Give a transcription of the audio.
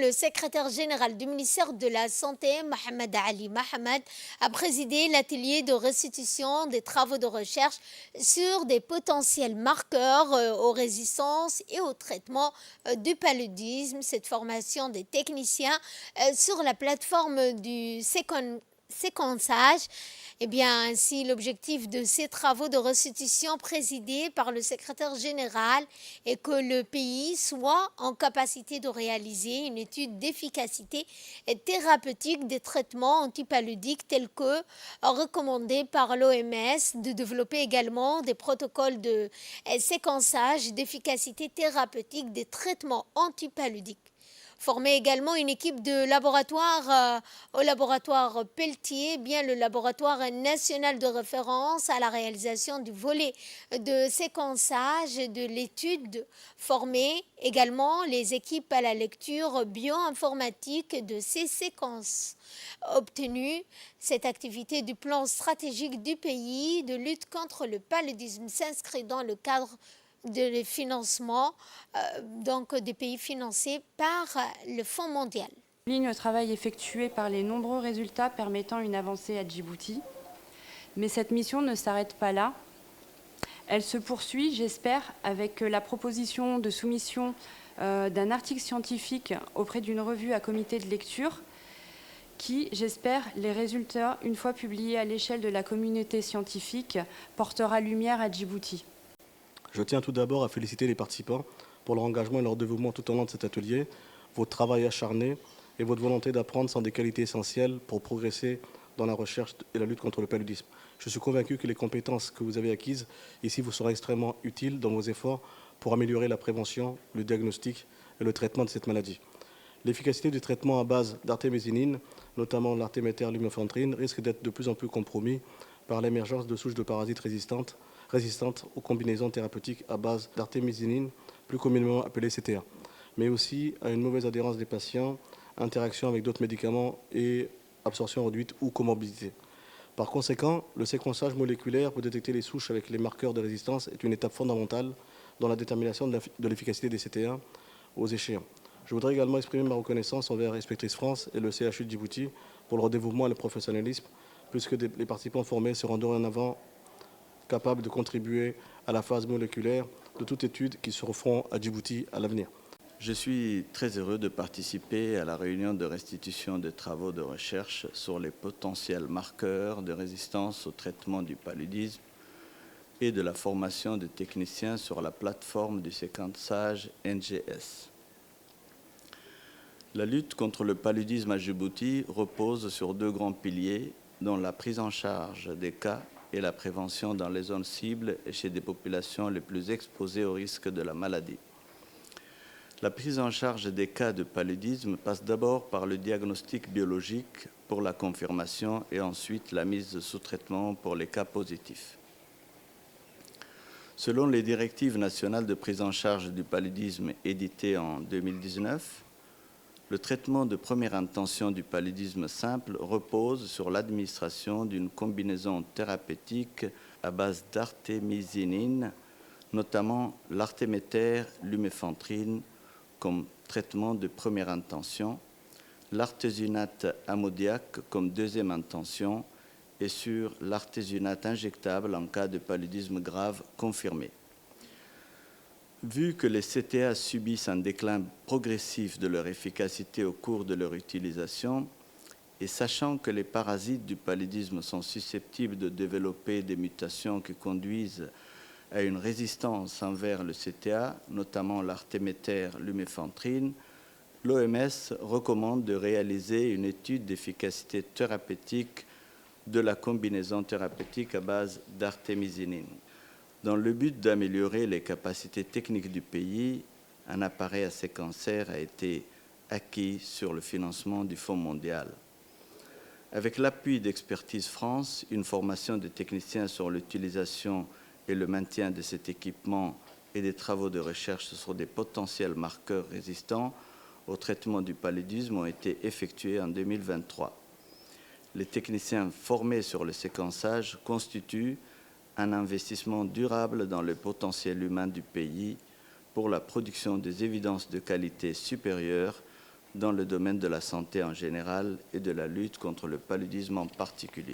le secrétaire général du ministère de la Santé, Mohamed Ali Mohamed, a présidé l'atelier de restitution des travaux de recherche sur des potentiels marqueurs aux résistances et au traitement du paludisme. Cette formation des techniciens sur la plateforme du séquençage. Eh bien, ainsi, l'objectif de ces travaux de restitution présidés par le secrétaire général est que le pays soit en capacité de réaliser une étude d'efficacité thérapeutique des traitements antipaludiques tels que recommandés par l'OMS, de développer également des protocoles de séquençage d'efficacité thérapeutique des traitements antipaludiques. Former également une équipe de laboratoire au laboratoire Pelletier, bien le laboratoire national de référence à la réalisation du volet de séquençage de l'étude. Former également les équipes à la lecture bioinformatique de ces séquences. Obtenu cette activité du plan stratégique du pays de lutte contre le paludisme s'inscrit dans le cadre de financement donc des pays financés par le Fonds mondial. Je souligne le travail effectué par les nombreux résultats permettant une avancée à Djibouti. Mais cette mission ne s'arrête pas là. Elle se poursuit, j'espère, avec la proposition de soumission d'un article scientifique auprès d'une revue à comité de lecture qui, j'espère, les résultats, une fois publiés à l'échelle de la communauté scientifique, portera lumière à Djibouti. Je tiens tout d'abord à féliciter les participants pour leur engagement et leur dévouement tout au long de cet atelier, votre travail acharné et votre volonté d'apprendre sont des qualités essentielles pour progresser dans la recherche et la lutte contre le paludisme. Je suis convaincu que les compétences que vous avez acquises ici vous seront extrêmement utiles dans vos efforts pour améliorer la prévention, le diagnostic et le traitement de cette maladie. L'efficacité du traitement à base d'artémisinine, notamment l'artéméter lumefantrine, risque d'être de plus en plus compromis par l'émergence de souches de parasites résistantes aux combinaisons thérapeutiques à base d'artémisinine, plus communément appelées CTA, mais aussi à une mauvaise adhérence des patients, interaction avec d'autres médicaments et absorption réduite ou comorbidité. Par conséquent, le séquençage moléculaire pour détecter les souches avec les marqueurs de résistance est une étape fondamentale dans la détermination de l'efficacité des CTA aux échéants. Je voudrais également exprimer ma reconnaissance envers Inspectrice France et le CHU de Djibouti pour leur dévouement et le professionnalisme, puisque les participants formés seront dorénavant capables de contribuer à la phase moléculaire de toute étude qui se feront à Djibouti à l'avenir. Je suis très heureux de participer à la réunion de restitution des travaux de recherche sur les potentiels marqueurs de résistance au traitement du paludisme et de la formation des techniciens sur la plateforme du séquençage NGS. La lutte contre le paludisme à Djibouti repose sur deux grands piliers, dont la prise en charge des cas et la prévention dans les zones cibles et chez des populations les plus exposées au risque de la maladie. La prise en charge des cas de paludisme passe d'abord par le diagnostic biologique pour la confirmation et ensuite la mise sous traitement pour les cas positifs. Selon les directives nationales de prise en charge du paludisme éditées en 2019, le traitement de première intention du paludisme simple repose sur l'administration d'une combinaison thérapeutique à base d'artémisinine, notamment l'artéméter lumefantrine comme traitement de première intention, l'artésunate ammoniaque comme deuxième intention et sur l'artésunate injectable en cas de paludisme grave confirmé. Vu que les CTA subissent un déclin progressif de leur efficacité au cours de leur utilisation, et sachant que les parasites du paludisme sont susceptibles de développer des mutations qui conduisent à une résistance envers le CTA, notamment l'artéméter lumefantrine, l'OMS recommande de réaliser une étude d'efficacité thérapeutique de la combinaison thérapeutique à base d'artémisinine. Dans le but d'améliorer les capacités techniques du pays, un appareil à séquencer a été acquis sur le financement du Fonds mondial. Avec l'appui d'Expertise France, une formation de techniciens sur l'utilisation et le maintien de cet équipement et des travaux de recherche sur des potentiels marqueurs résistants au traitement du paludisme ont été effectués en 2023. Les techniciens formés sur le séquençage constituent un investissement durable dans le potentiel humain du pays pour la production des évidences de qualité supérieure dans le domaine de la santé en général et de la lutte contre le paludisme en particulier.